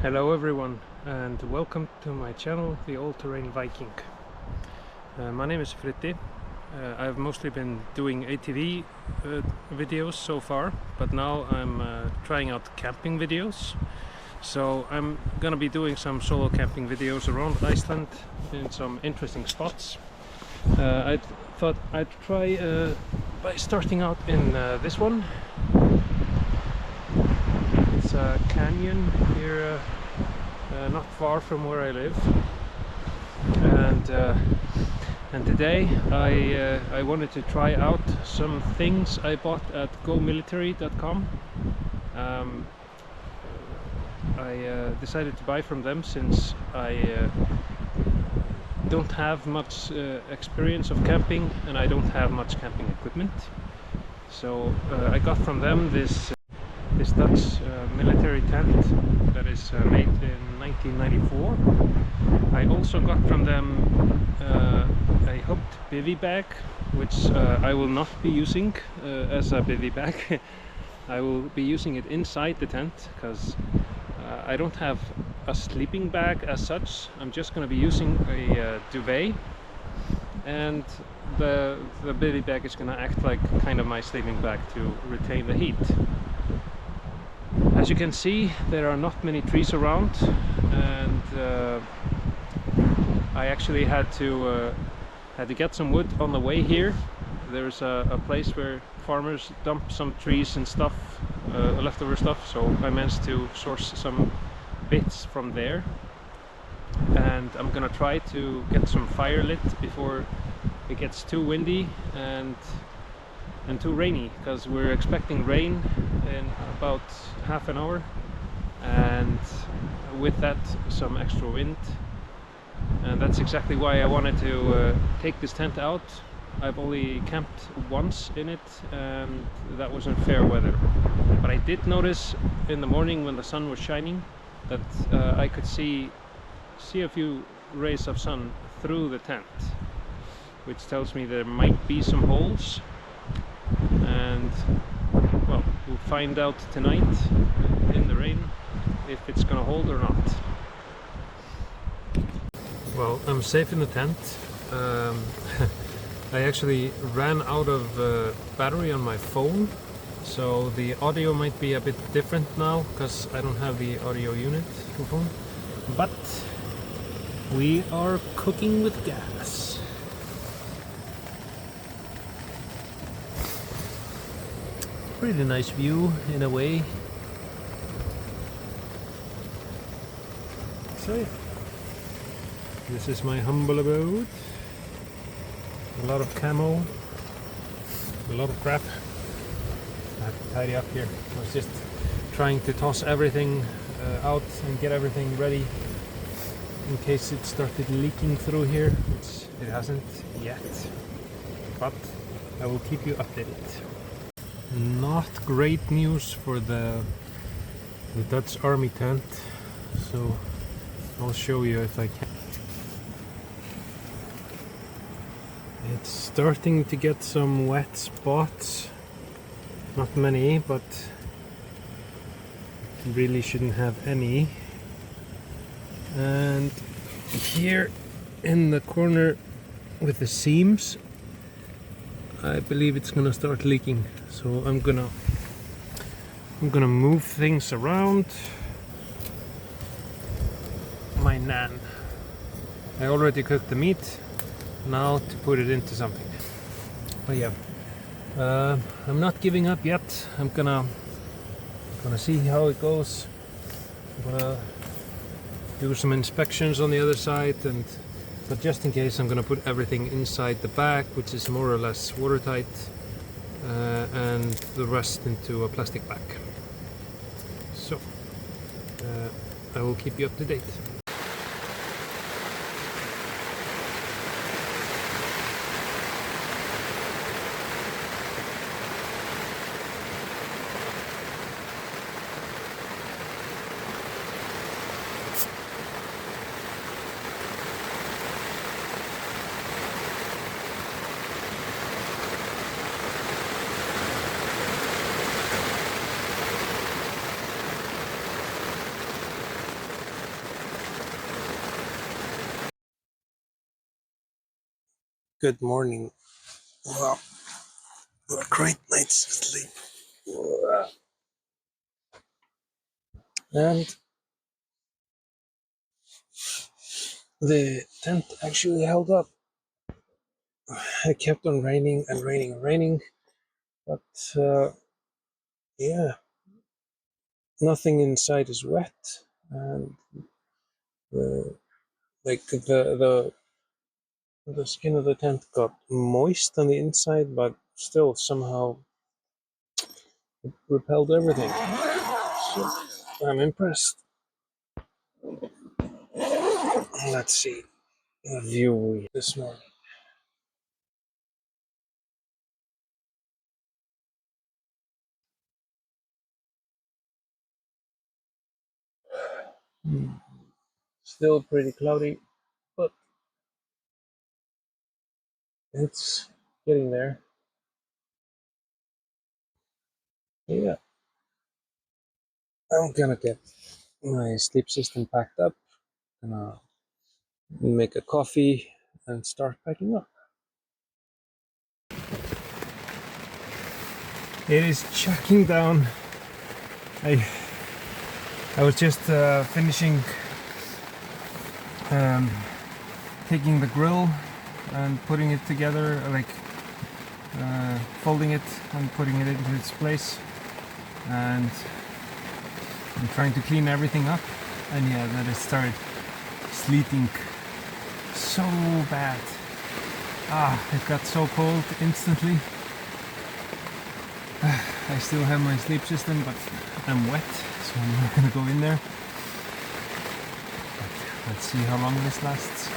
Hello everyone, and welcome to my channel, The All-Terrain Viking. My name is Fritti. I've mostly been doing ATV videos so far, but now I'm trying out camping videos. So I'm gonna be doing some solo camping videos around Iceland in some interesting spots. I thought I'd try by starting out in this one. It's a canyon here, not far from where I live, and today I wanted to try out some things I bought at GoMilitary.com. I decided to buy from them since I don't have much experience of camping and I don't have much camping equipment. So I got from them this Dutch military tent that is made in 1994. I also got from them a hooked bivy bag, which I will not be using as a bivy bag. I will be using it inside the tent because I don't have a sleeping bag as such. I'm just going to be using a duvet, and the bivy bag is going to act like kind of my sleeping bag to retain the heat. As you can see, there are not many trees around, and I actually had to get some wood on the way here. There's a place where farmers dump some trees and stuff, leftover stuff, so I managed to source some bits from there. And I'm gonna try to get some fire lit before it gets too windy and too rainy, because we're expecting rain in about half an hour, and with that some extra wind. And that's exactly why I wanted to take this tent out. I've only camped once in it, and that was in fair weather. But I did notice in the morning when the sun was shining that I could see a few rays of sun through the tent, which tells me there might be some holes. And well, we'll find out tonight in the rain if it's gonna hold or not. Well, I'm safe in the tent. I actually ran out of battery on my phone, so the audio might be a bit different now because I don't have the audio unit for phone. But we are cooking with gas. Pretty nice view in a way. So this is my humble abode. A lot of camo, a lot of crap. I have to tidy up here. I was just trying to toss everything out and get everything ready in case it started leaking through here, which it hasn't yet. But I will keep you updated. Not great news for the Dutch army tent, so I'll show you if I can. It's starting to get some wet spots, not many, but really shouldn't have any. And here in the corner with the seams, I believe it's gonna start leaking. So I'm gonna move things around. My nan. I already cooked the meat. Now to put it into something. But yeah, I'm not giving up yet. I'm gonna see how it goes. I'm gonna do some inspections on the other side, but just in case, I'm gonna put everything inside the bag, which is more or less watertight, and the rest into a plastic bag. So I will keep you up to date. Good morning. Wow, what a great night's sleep. And the tent actually held up. It kept on raining and raining and raining, but yeah, nothing inside is wet, and the the skin of the tent got moist on the inside, but still somehow repelled everything. So I'm impressed. Let's see the view this morning. Still pretty cloudy, but it's getting there. Yeah, I'm gonna get my sleep system packed up, gonna make a coffee and start packing up. It is chucking down. I was just finishing taking the grill and putting it together, like folding it and putting it into its place, and I'm trying to clean everything up. And yeah, then it started sleeting so bad. It got so cold instantly. I still have my sleep system, but I'm wet, so I'm not gonna go in there. But let's see how long this lasts.